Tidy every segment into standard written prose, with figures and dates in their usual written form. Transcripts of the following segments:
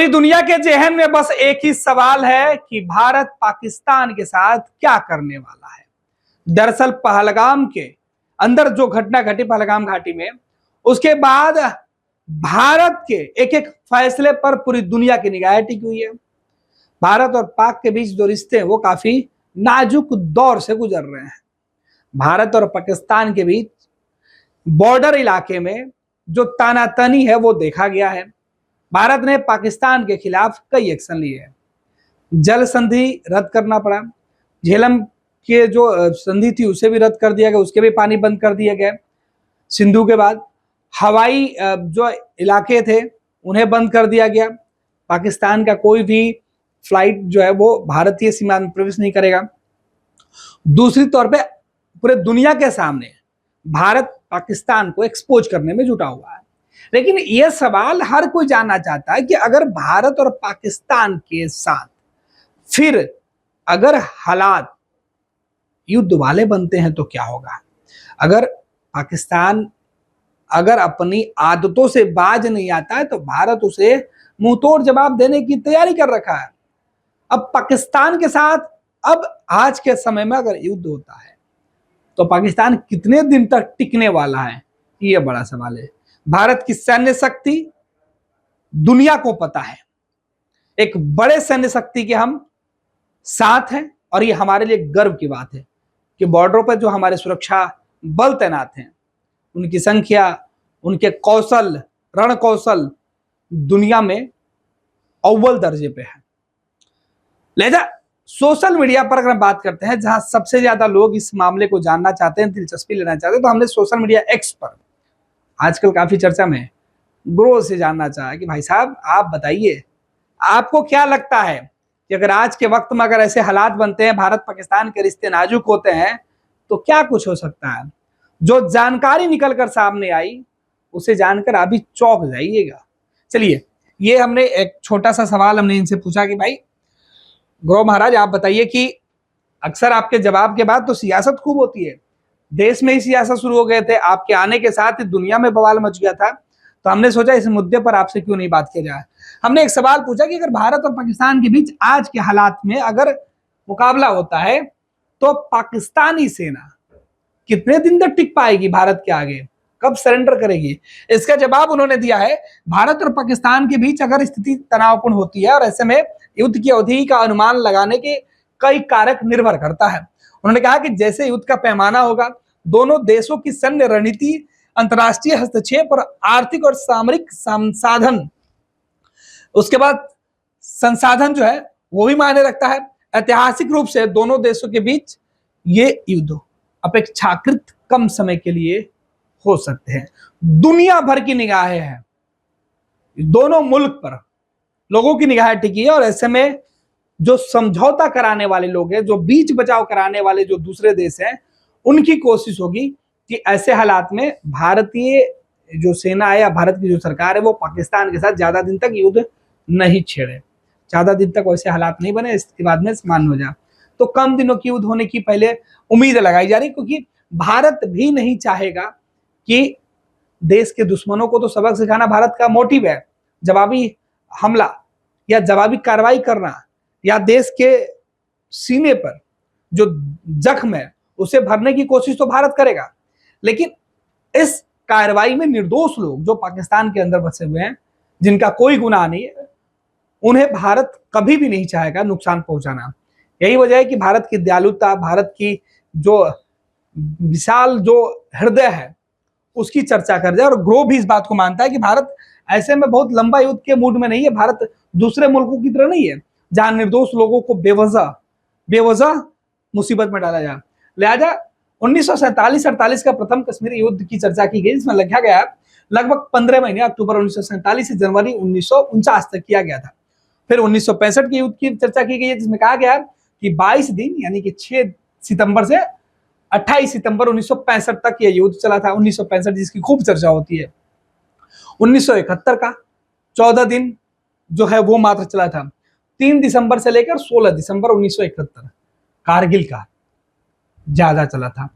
पूरी दुनिया के जहन में बस एक ही सवाल है कि भारत पाकिस्तान के साथ क्या करने वाला है। दरअसल पहलगाम के अंदर जो घटना घटी पहलगाम घाटी में, उसके बाद भारत के एक एक फैसले पर पूरी दुनिया की निगाहें टिकी हुई है। भारत और पाक के बीच जो रिश्ते हैं वो काफी नाजुक दौर से गुजर रहे हैं। भारत और पाकिस्तान के बीच बॉर्डर इलाके में जो तानातनी है वो देखा गया है। भारत ने पाकिस्तान के खिलाफ कई एक्शन लिए हैं। जल संधि रद्द करना पड़ा, झेलम के जो संधि थी उसे भी रद्द कर दिया गया, उसके भी पानी बंद कर दिए गए। सिंधु के बाद हवाई जो इलाके थे उन्हें बंद कर दिया गया। पाकिस्तान का कोई भी फ्लाइट जो है वो भारतीय सीमा में प्रवेश नहीं करेगा। दूसरी तौर पे पूरे दुनिया के सामने भारत पाकिस्तान को एक्सपोज करने में जुटा हुआ है। लेकिन यह सवाल हर कोई जानना चाहता है कि अगर भारत और पाकिस्तान के साथ फिर अगर हालात युद्ध वाले बनते हैं तो क्या होगा। अगर पाकिस्तान अगर अपनी आदतों से बाज नहीं आता है तो भारत उसे मुंहतोड़ जवाब देने की तैयारी कर रखा है। अब पाकिस्तान के साथ अब आज के समय में अगर युद्ध होता है तो पाकिस्तान कितने दिन तक टिकने वाला है, ये बड़ा सवाल है। भारत की सैन्य शक्ति दुनिया को पता है, एक बड़े सैन्य शक्ति के हम साथ हैं और ये हमारे लिए गर्व की बात है कि बॉर्डरों पर जो हमारे सुरक्षा बल तैनात हैं उनकी संख्या, उनके कौशल, रण कौशल दुनिया में अव्वल दर्जे पे है। लिहाजा सोशल मीडिया पर अगर हम बात करते हैं जहां सबसे ज्यादा लोग इस मामले को जानना चाहते हैं, दिलचस्पी लेना चाहते हैं, तो हमने सोशल मीडिया एक्स पर आजकल काफी चर्चा में ग्रो से जानना चाहा कि भाई साहब आप बताइए आपको क्या लगता है कि अगर आज के वक्त में अगर ऐसे हालात बनते हैं, भारत पाकिस्तान के रिश्ते नाजुक होते हैं तो क्या कुछ हो सकता है। जो जानकारी निकल कर सामने आई उसे जानकर अभी चौंक जाइएगा। चलिए, ये हमने एक छोटा सा सवाल हमने इनसे पूछा कि भाई ग्रो महाराज आप बताइए कि अक्सर आपके जवाब के बाद तो सियासत खूब होती है, देश में ही सियासत शुरू हो गए थे, आपके आने के साथ ही दुनिया में बवाल मच गया था, तो हमने सोचा इस मुद्दे पर आपसे क्यों नहीं बात की जाए। हमने एक सवाल पूछा कि अगर भारत और पाकिस्तान के बीच आज के हालात में अगर मुकाबला होता है तो पाकिस्तानी सेना कितने दिन तक टिक पाएगी भारत के आगे, कब सरेंडर करेगी। इसका जवाब उन्होंने दिया है भारत और पाकिस्तान के बीच अगर स्थिति तनावपूर्ण होती है और ऐसे में युद्ध की अवधि का अनुमान लगाने के कई कारक निर्भर करता है। उन्होंने कहा कि जैसे युद्ध का पैमाना होगा, दोनों देशों की सैन्य रणनीति, अंतरराष्ट्रीय हस्तक्षेप और आर्थिक और सामरिक संसाधन, उसके बाद संसाधन जो है वो भी मायने रखता है। ऐतिहासिक रूप से दोनों देशों के बीच ये युद्ध अपेक्षाकृत कम समय के लिए हो सकते हैं। दुनिया भर की निगाहें हैं, दोनों मुल्क पर लोगों की निगाहें टिकी है और ऐसे में जो समझौता कराने वाले लोग हैं, जो बीच बचाव कराने वाले जो दूसरे देश हैं, उनकी कोशिश होगी कि ऐसे हालात में भारतीय जो सेना है या भारत की जो सरकार है वो पाकिस्तान के साथ ज्यादा दिन तक युद्ध नहीं छेड़े, ज्यादा दिन तक वैसे हालात नहीं बने, इसके बाद में सामान्य हो जाए। तो कम दिनों की युद्ध होने की पहले उम्मीद लगाई जा रही, क्योंकि भारत भी नहीं चाहेगा कि देश के दुश्मनों को तो सबक सिखाना भारत का मोटिव है, जवाबी हमला या जवाबी कार्रवाई करना या देश के सीने पर जो जख्म है उसे भरने की कोशिश तो भारत करेगा। लेकिन इस कार्रवाई में निर्दोष लोग जो पाकिस्तान के अंदर बसे हुए हैं, जिनका कोई गुनाह नहीं है, उन्हें भारत कभी भी नहीं चाहेगा नुकसान पहुंचाना। यही वजह है कि भारत की दयालुता, भारत की जो विशाल जो हृदय है उसकी चर्चा कर जाए। और ग्रो भी इस बात को मानता है कि भारत ऐसे में बहुत लंबा युद्ध के मूड में नहीं है। भारत दूसरे मुल्कों की तरह नहीं है जहां निर्दोष लोगों को बेवजह मुसीबत में डाला जाए। लिहाजा 1947-48 का प्रथम कश्मीरी युद्ध की चर्चा की गई, जिसमें लिखा गया लगभग 15 महीने अक्टूबर 1947 से जनवरी 1949 तक किया गया था। फिर 1965 के युद्ध की चर्चा की गई है, जिसमें कहा गया कि 22 दिन यानी कि 6 सितंबर से 28 सितंबर 1965 तक यह युद्ध चला था। 1965 जिसकी खूब चर्चा होती है। 1971 का 14 दिन जो है वो मात्र चला था। 3 दिसंबर से लेकर 16 दिसंबर 1971 कारगिल का ज्यादा चला था,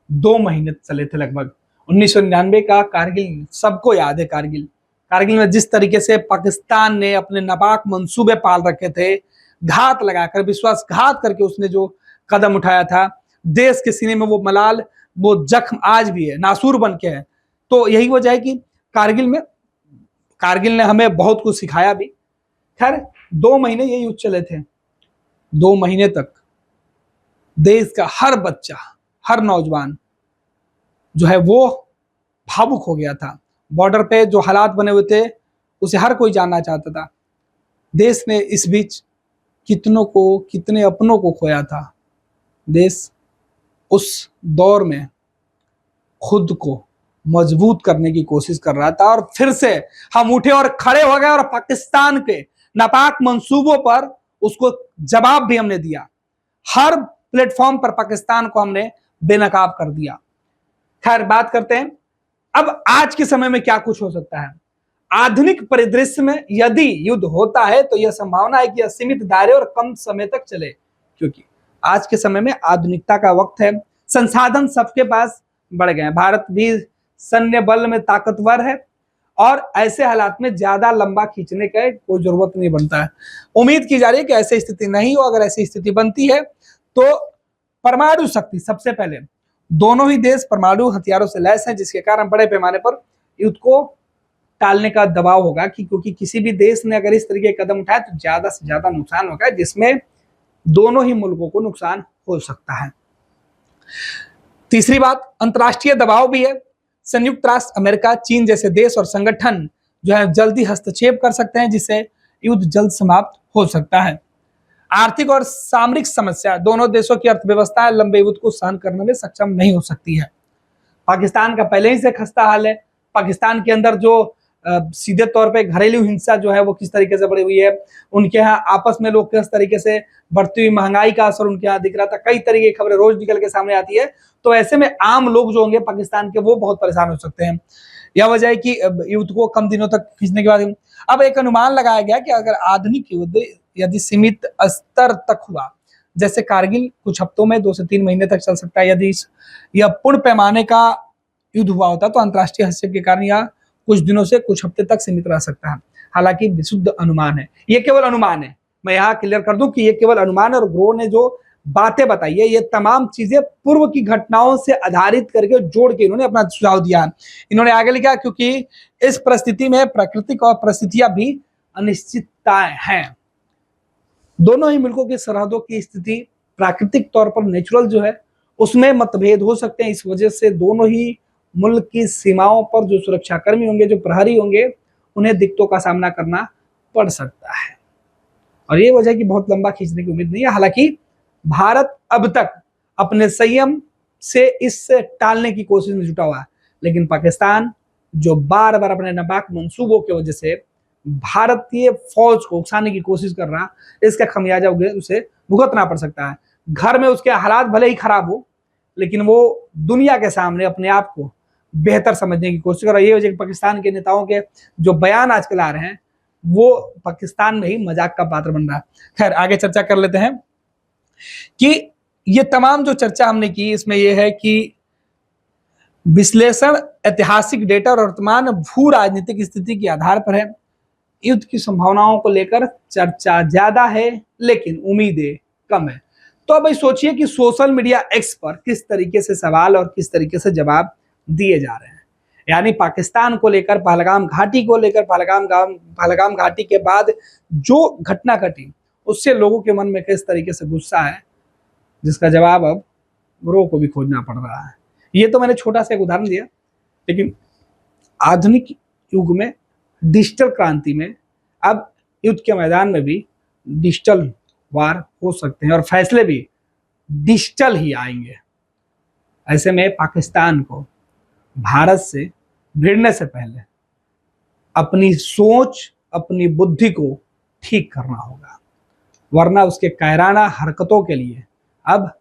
2 महीने चले थे लगभग। 1999 का कारगिल सबको याद है, कारगिल कारगिल में जिस तरीके से पाकिस्तान ने अपने नापाक मंसूबे पाल रखे थे, घात लगाकर, विश्वासघात करके उसने जो कदम उठाया था, देश के सीने में वो मलाल, वो जख्म आज भी है, नासूर बन के है। तो यही वजह है कि कारगिल ने हमें बहुत कुछ सिखाया भी। खैर 2 महीने ये युद्ध चले थे। 2 महीने तक देश का हर बच्चा, हर नौजवान जो है वो भावुक हो गया था। बॉर्डर पे जो हालात बने हुए थे उसे हर कोई जानना चाहता था। देश ने इस बीच कितने अपनों को खोया था। देश उस दौर में खुद को मजबूत करने की कोशिश कर रहा था, और फिर से हम उठे और खड़े हो गए और पाकिस्तान के नापाक मंसूबों पर उसको जवाब भी हमने दिया। हर प्लेटफॉर्म पर पाकिस्तान को हमने बेनकाब कर दिया। खैर बात करते हैं अब आज के समय में क्या कुछ हो सकता है। आधुनिक परिदृश्य में यदि युद्ध होता है तो यह संभावना है कि यह सीमित दायरे और कम समय तक चले, क्योंकि आज के समय में आधुनिकता का वक्त है, संसाधन सबके पास बढ़ गए हैं, भारत भी सैन्य बल में ताकतवर है, और ऐसे हालात में ज्यादा लंबा खींचने का कोई जरूरत नहीं बनता है। उम्मीद की जा रही है कि ऐसी स्थिति नहीं हो। अगर ऐसी स्थिति बनती है तो परमाणु शक्ति, सबसे पहले दोनों ही देश परमाणु हथियारों से लैस हैं, जिसके कारण बड़े पैमाने पर युद्ध को टालने का दबाव होगा, क्योंकि किसी भी देश ने अगर इस तरीके के कदम उठाए तो ज्यादा से ज्यादा नुकसान होगा, जिसमें दोनों ही मुल्कों को नुकसान हो सकता है। तीसरी बात, अंतर्राष्ट्रीय दबाव भी है। संयुक्त राष्ट्र अमेरिका, चीन जैसे देश और संगठन जो है जल्दी हस्तक्षेप कर सकते हैं, जिससे युद्ध जल्द समाप्त हो सकता है। आर्थिक और सामरिक समस्या, दोनों देशों की अर्थव्यवस्था लंबे युद्ध को सहन करने में सक्षम नहीं हो सकती है। पाकिस्तान का पहले ही से खस्ता हाल है। पाकिस्तान के अंदर जो सीधे तौर पे घरेलू हिंसा जो है वो किस तरीके से बढ़ी हुई है, उनके यहाँ आपस में लोग किस तरीके से बढ़ती हुई महंगाई का असर उनके यहाँ दिख रहा था। कई तरीके की खबरें रोज निकल के सामने आती है। तो ऐसे में आम लोग जो होंगे पाकिस्तान के, वो बहुत परेशान हो सकते हैं। यह वजह है कि युद्ध को कम दिनों तक खींचने के बाद अब एक अनुमान लगाया गया कि अगर आधुनिक युद्ध यदि सीमित स्तर तक हुआ, जैसे कारगिल, कुछ हफ्तों में 2 से 3 महीने तक चल सकता है। यदि यह पूर्ण पैमाने का युद्ध हुआ होता तो अंतर्राष्ट्रीय हस्तक्षेप के कारण यह कुछ दिनों से कुछ हफ्ते तक सीमित रह सकता है। हालांकि विशुद्ध अनुमान है, ये केवल अनुमान है। मैं यहाँ क्लियर कर दूं कि ये केवल अनुमान है, और ग्रो ने जो बातें बताई है ये तमाम चीजें पूर्व की घटनाओं से आधारित करके जोड़ के इन्होंने अपना सुझाव दिया। इन्होंने आगे लिखा, क्योंकि इस परिस्थिति में प्राकृतिक और परिस्थितियां भी अनिश्चितताएं हैं। दोनों ही मुल्कों की सरहदों की स्थिति प्राकृतिक तौर पर नेचुरल जो है उसमें मतभेद हो सकते हैं। इस वजह से दोनों ही मुल्क की सीमाओं पर जो सुरक्षाकर्मी होंगे, जो प्रहरी होंगे, उन्हें दिक्कतों का सामना करना पड़ सकता है। और ये वजह कि बहुत लंबा खींचने की उम्मीद नहीं है। हालांकि भारत अब तक अपने संयम से इससे टालने की कोशिश में जुटा हुआ है, लेकिन पाकिस्तान जो बार बार अपने नापाक मंसूबों की वजह से भारतीय फौज को उकसाने की कोशिश कर रहा, इसका खमियाजा उसे भुगतना पड़ सकता है। घर में उसके हालात भले ही खराब हो, लेकिन वो दुनिया के सामने अपने आप को बेहतर समझने की कोशिश कर रहा है। ये वजह कि पाकिस्तान के नेताओं के जो बयान आजकल आ रहे हैं वो पाकिस्तान में ही मजाक का पात्र बन रहा है। खैर आगे चर्चा कर लेते हैं कि ये तमाम जो चर्चा हमने की इसमें यह है कि विश्लेषण ऐतिहासिक डेटा और वर्तमान भू राजनीतिक स्थिति के आधार पर है। युद्ध की संभावनाओं को लेकर चर्चा ज्यादा है, लेकिन उम्मीदें कम है। तो अब सोचिए कि सोशल मीडिया एक्स पर किस तरीके से सवाल और किस तरीके से जवाब दिए जा रहे हैं। यानी पाकिस्तान को लेकर, पहलगाम घाटी को लेकर, पहलगाम घाटी के बाद जो घटना घटी उससे लोगों के मन में किस तरीके से गुस्सा है, जिसका जवाब अब ग्रो को भी खोजना पड़ रहा है। ये तो मैंने छोटा सा एक उदाहरण दिया, लेकिन आधुनिक युग में, डिजिटल क्रांति में, अब युद्ध के मैदान में भी डिजिटल वार हो सकते हैं और फैसले भी डिजिटल ही आएंगे। ऐसे में पाकिस्तान को भारत से भिड़ने से पहले अपनी सोच, अपनी बुद्धि को ठीक करना होगा, वरना उसके कायराना हरकतों के लिए अब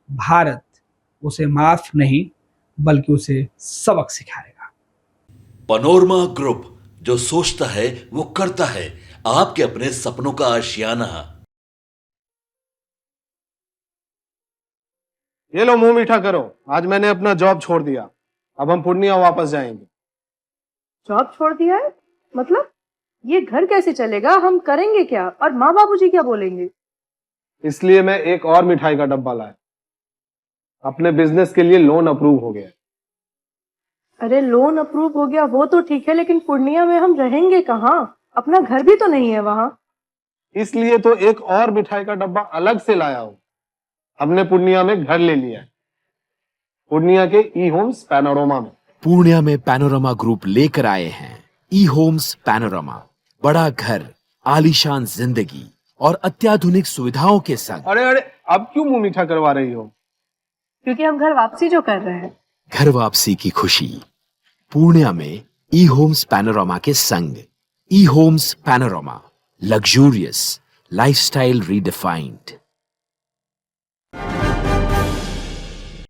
भारत उसे माफ नहीं बल्कि उसे सबक सिखाएगा। पनोरमा ग्रुप, जो सोचता है वो करता है। आपके अपने सपनों का आशियाना। ये लो मुंह मीठा करो, आज मैंने अपना जॉब छोड़ दिया। अब हम पूर्णिया वापस जाएंगे। जॉब छोड़ दिया है? मतलब ये घर कैसे चलेगा, हम करेंगे क्या और माँ बाबूजी क्या बोलेंगे? इसलिए मैं एक और मिठाई का डब्बा लाया। अपने बिजनेस के लिए लोन अप्रूव हो गया। अरे लोन अप्रूव हो गया वो तो ठीक है, लेकिन पूर्णिया में हम रहेंगे कहाँ? अपना घर भी तो नहीं है वहाँ। इसलिए तो एक और मिठाई का डब्बा अलग से लाया हूँ। हमने पूर्णिया में घर ले लिया है, पूर्णिया के ई होम्स पैनोरमा में। पूर्णिया में पैनोरमा ग्रुप लेकर आए हैं ई होम्स पैनोरमा। बड़ा घर, आलीशान जिंदगी और अत्याधुनिक सुविधाओं के संग। अरे अरे, अब क्यों मुंह मीठा करवा रही हो? क्योंकि हम घर वापसी जो कर रहे हैं। घर वापसी की खुशी पूर्णिया में ई होम्स पैनोरमा के संग। E homes panorama, luxurious lifestyle redefined.